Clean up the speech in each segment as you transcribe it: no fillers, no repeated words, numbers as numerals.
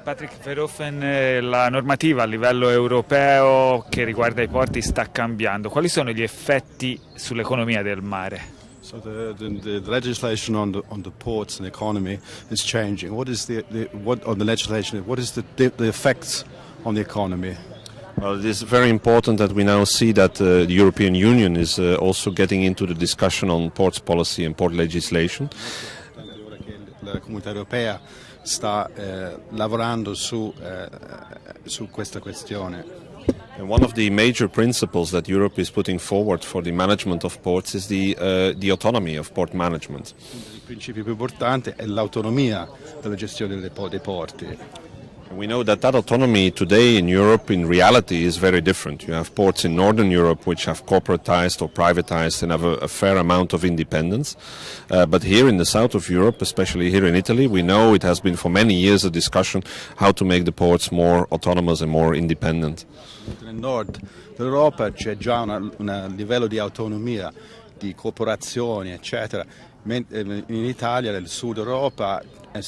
Patrick Verhoever, la normativa a livello europeo che riguarda i porti sta cambiando. Quali sono gli effetti sull'economia del mare? So the legislation on the ports and economy is changing. What is what on the legislation? What is the effects on the economy? Well, it is very important that we now see that the European Union is also getting into the discussion on ports policy and port legislation. La Comunità Europea sta lavorando su questa questione. And one of the major principles that Europe is putting forward for the management of ports is the autonomy of port management. Il principio più importante è l'autonomia della gestione dei porti. And we know that autonomy today in Europe in reality is very different. You have ports in Northern Europe which have corporatized or privatized and have a fair amount of independence. But here in the south of Europe, especially here in Italy, we know it has been for many years a discussion how to make the ports more autonomous and more independent. Nel nord dell'Europa c'è già un livello di autonomia, di corporazioni, eccetera. In Italia, nel sud Europa, è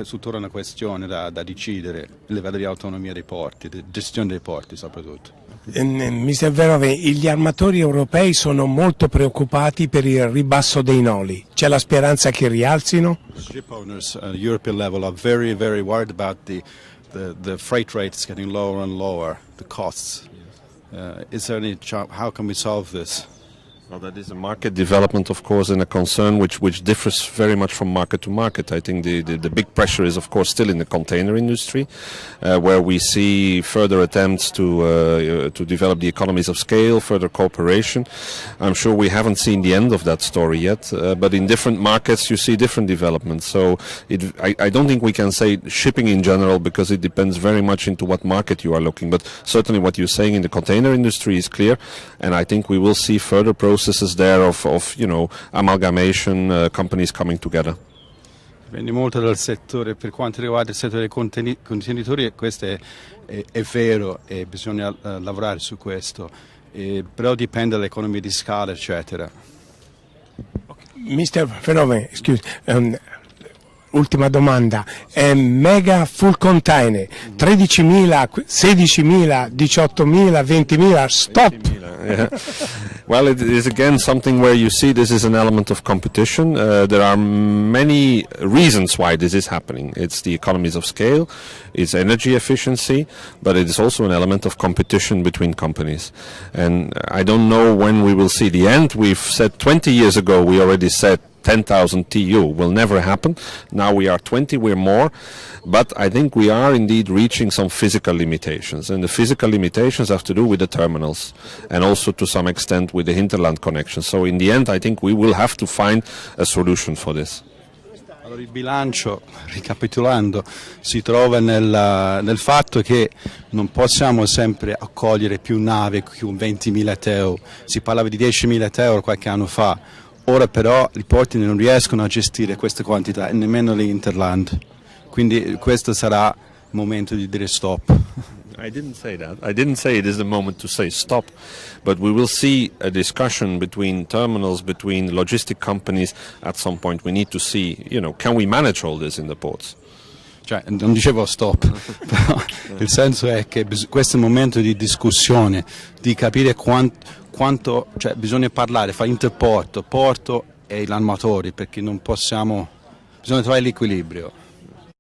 tuttora una questione da decidere, il livello di autonomia dei porti, di gestione dei porti soprattutto. Mr. Verhoever, gli armatori europei sono molto preoccupati per il ribasso dei noli. C'è la speranza che rialzino? Ship owners at European level are very, very worried about the freight rates getting lower and lower, the costs. Is there any how can we solve this? Well, that is a market development, of course, and a concern which differs very much from market to market. I think the big pressure is, of course, still in the container industry, where we see further attempts to develop the economies of scale, further cooperation. I'm sure we haven't seen the end of that story yet, but in different markets you see different developments. So I don't think we can say shipping in general, because it depends very much into what market you are looking. But certainly what you're saying in the container industry is clear, and I think we will see further processes there of amalgamation, companies coming together. Dipende molto dal settore. Per quanto riguarda il settore dei contenitori, questo è vero e bisogna lavorare su questo, però dipende dall'economia di scala, eccetera. Mr. Verhoever, scusi, ultima domanda. Mega full container, 13.000, 16.000, 18.000, 20.000, stop! Yeah. Well, it is again something where you see this is an element of competition. There are many reasons why this is happening. It's the economies of scale, it's energy efficiency, but it is also an element of competition between companies. And I don't know when we will see the end. We've said 20 years ago, we already said 10,000 TU will never happen. Now we are 20, we're more. But I think we are indeed reaching some physical limitations. And the physical limitations have to do with the terminals and also to some extent with the hinterland connection. So in the end, I think we will have to find a solution for this. Allora, il bilancio, ricapitolando, si trova nel fatto che non possiamo sempre accogliere più navi, più 20.000 TEU. Si parlava di 10.000 TEU qualche anno fa. Ora però i porti non riescono a gestire queste quantità, nemmeno le hinterland. Quindi questo sarà il momento di dire stop. I didn't say that. I didn't say it is the moment to say stop, but we will see a discussion between terminals, between logistic companies. At some point we need to see, can we manage all this in the ports? Cioè, non dicevo stop, però il senso è che questo è il momento di discussione, di capire quanto bisogna parlare fra interporto, porto e gli armatori, perché non possiamo, bisogna trovare l'equilibrio.